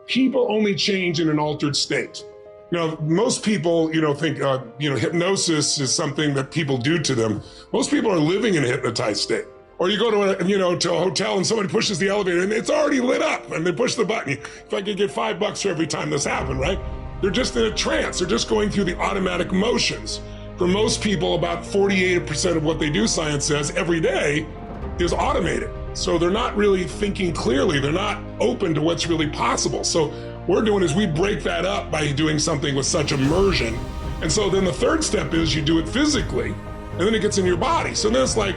People only change in an altered state. Most people, think, hypnosis is something that people do to them. Most people are living in a hypnotized state. Or you go to a hotel and somebody pushes the elevator and it's already lit up and they push the button. If I could get $5 for every time this happened, right? They're just in a trance. They're just going through the automatic motions. For most people, about 48% of what they do, science says, every day is automated. So they're not really thinking clearly. They're not open to what's really possible. So what we're doing is we break that up by doing something with such immersion. And so then the third step is you do it physically, and then it gets in your body. So then it's like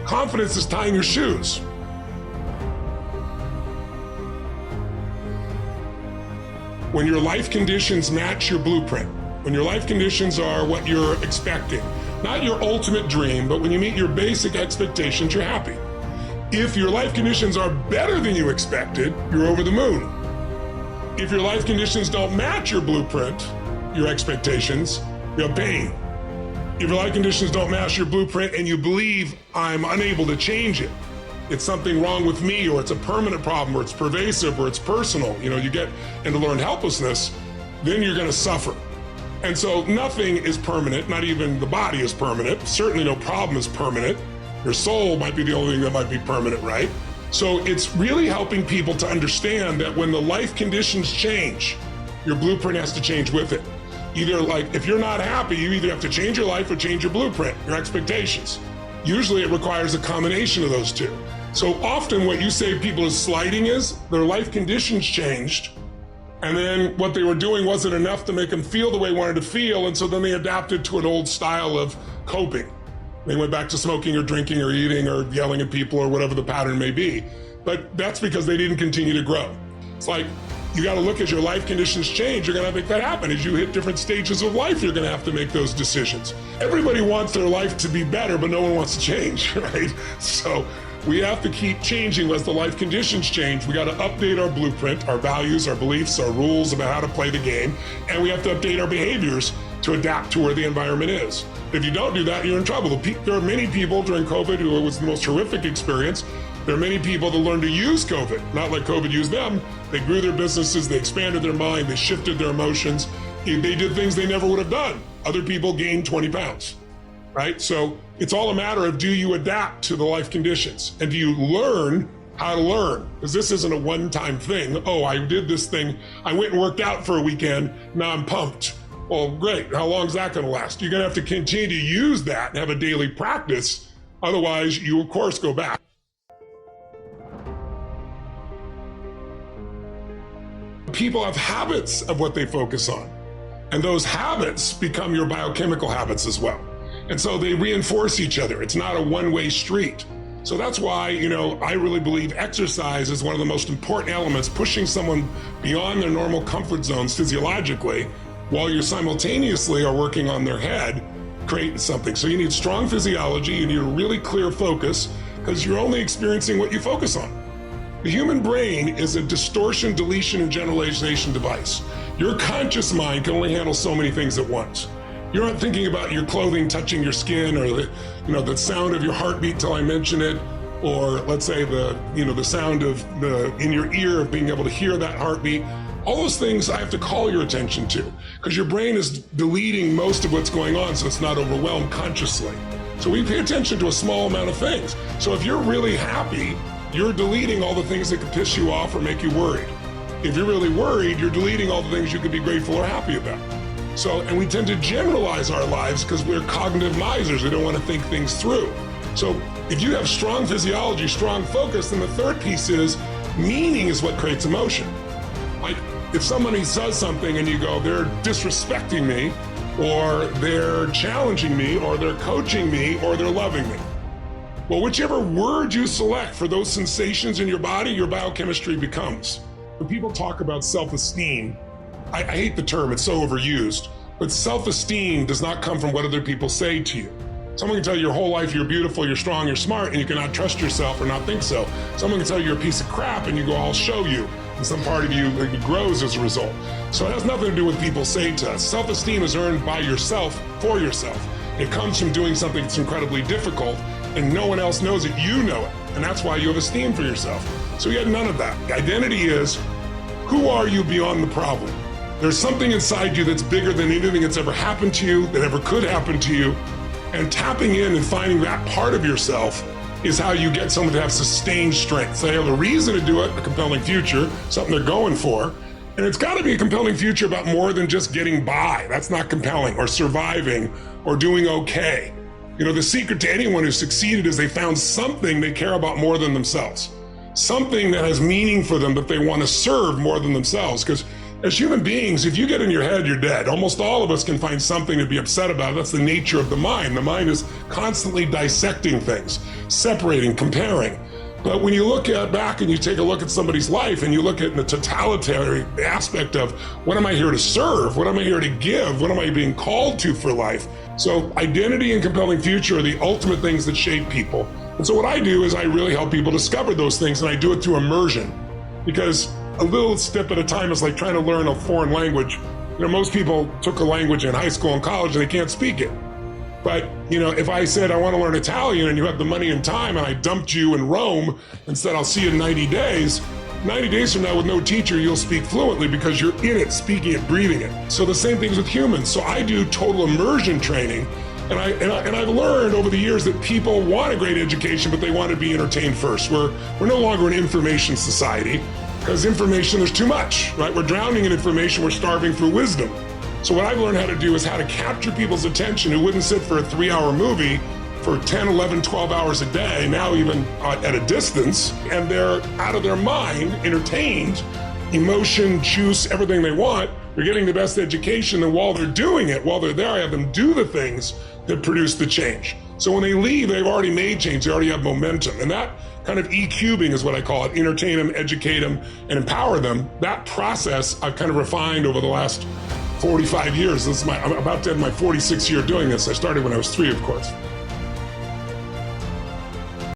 confidence is tying your shoes. When your life conditions match your blueprint, when your life conditions are what you're expecting, not your ultimate dream, but when you meet your basic expectations, you're happy. If your life conditions are better than you expected, you're over the moon. If your life conditions don't match your blueprint, your expectations, you have pain. If your life conditions don't match your blueprint and you believe I'm unable to change it, it's something wrong with me, or it's a permanent problem, or it's pervasive, or it's personal, you get into learned helplessness, then you're gonna suffer. And so nothing is permanent, not even the body is permanent. Certainly no problem is permanent. Your soul might be the only thing that might be permanent, right? So it's really helping people to understand that when the life conditions change, your blueprint has to change with it. Either if you're not happy, you either have to change your life or change your blueprint, your expectations. Usually it requires a combination of those two. So often what you say people is slighting is their life conditions changed, and then what they were doing wasn't enough to make them feel the way they wanted to feel, and so then they adapted to an old style of coping. They went back to smoking or drinking or eating or yelling at people or whatever the pattern may be. But that's because they didn't continue to grow. It's like, you gotta look as your life conditions change, you're gonna make that happen. As you hit different stages of life, you're gonna have to make those decisions. Everybody wants their life to be better, but no one wants to change, right? So we have to keep changing as the life conditions change. We gotta update our blueprint, our values, our beliefs, our rules about how to play the game, and we have to update our behaviors to adapt to where the environment is. If you don't do that, you're in trouble. There are many people during COVID who it was the most horrific experience. There are many people that learned to use COVID, not like COVID used them. They grew their businesses, they expanded their mind, they shifted their emotions. They did things they never would have done. Other people gained 20 pounds, right? So it's all a matter of, do you adapt to the life conditions? And do you learn how to learn? Because this isn't a one-time thing. Oh, I did this thing. I went and worked out for a weekend. Now I'm pumped. Well, great. How long is that going to last? You're going to have to continue to use that and have a daily practice. Otherwise, you, of course, go back. People have habits of what they focus on, and those habits become your biochemical habits as well. And so they reinforce each other. It's not a one-way street. So that's why, I really believe exercise is one of the most important elements, pushing someone beyond their normal comfort zones physiologically, while you simultaneously are working on their head, creating something. So you need strong physiology, you need a really clear focus, because you're only experiencing what you focus on. The human brain is a distortion, deletion, and generalization device. Your conscious mind can only handle so many things at once. You're not thinking about your clothing touching your skin, or the sound of your heartbeat till I mention it, or let's say the sound of in your ear of being able to hear that heartbeat. All those things I have to call your attention to, because your brain is deleting most of what's going on, so it's not overwhelmed consciously. So we pay attention to a small amount of things. So if you're really happy, you're deleting all the things that could piss you off or make you worried. If you're really worried, you're deleting all the things you could be grateful or happy about. So, and we tend to generalize our lives because we're cognitive misers. We don't want to think things through. So if you have strong physiology, strong focus, then the third piece is meaning is what creates emotion. Like if somebody says something and you go, they're disrespecting me, or they're challenging me, or they're coaching me, or they're loving me. Well, whichever word you select for those sensations in your body, your biochemistry becomes. When people talk about self-esteem, I hate the term, it's so overused, but self-esteem does not come from what other people say to you. Someone can tell you your whole life you're beautiful, you're strong, you're smart, and you cannot trust yourself or not think so. Someone can tell you you're a piece of crap and you go, I'll show you. And some part of you grows as a result. So it has nothing to do with what people say to us. Self-esteem is earned by yourself, for yourself. It comes from doing something that's incredibly difficult and no one else knows it, you know it. And that's why you have esteem for yourself. So you have none of that. Identity is Who are you beyond the problem? There's something inside you that's bigger than anything that's ever happened to you, that ever could happen to you. And tapping in and finding that part of yourself is how you get someone to have sustained strength. So they have a reason to do it, a compelling future, something they're going for. And it's got to be a compelling future about more than just getting by. That's not compelling, or surviving, or doing okay. You know, the secret to anyone who succeeded is they found something they care about more than themselves. Something that has meaning for them that they want to serve more than themselves. Because as human beings, if you get in your head, you're dead. Almost all of us can find something to be upset about. That's the nature of the mind. The mind is constantly dissecting things, separating, comparing. But when you look back and you take a look at somebody's life and you look at the totalitarian aspect of what am I here to serve? What am I here to give? What am I being called to for life? So identity and compelling future are the ultimate things that shape people. And so what I do is I really help people discover those things, and I do it through immersion. Because a little step at a time is like trying to learn a foreign language. You know, most people took a language in high school and college and they can't speak it. But, you know, if I said, I want to learn Italian and you have the money and time, and I dumped you in Rome and said, I'll see you in 90 days, 90 days from now with no teacher, you'll speak fluently because you're in it, speaking it, breathing it. So the same things with humans. So I do total immersion training. And I've learned over the years that people want a great education, but they want to be entertained first. We're no longer an information society, because information, there's too much, right? We're drowning in information, we're starving for wisdom. So what I've learned how to do is how to capture people's attention who wouldn't sit for a 3-hour movie for 10, 11, 12 hours a day, now even at a distance, and they're out of their mind, entertained, emotion, juice, everything they want. They're getting the best education, and while they're doing it, while they're there, I have them do the things that produce the change. So when they leave, they've already made change, they already have momentum. And that kind of E-cubing is what I call it, entertain them, educate them, and empower them. That process I've kind of refined over the last 45 years. I'm about to end my 46th year doing this. I started when I was 3, of course.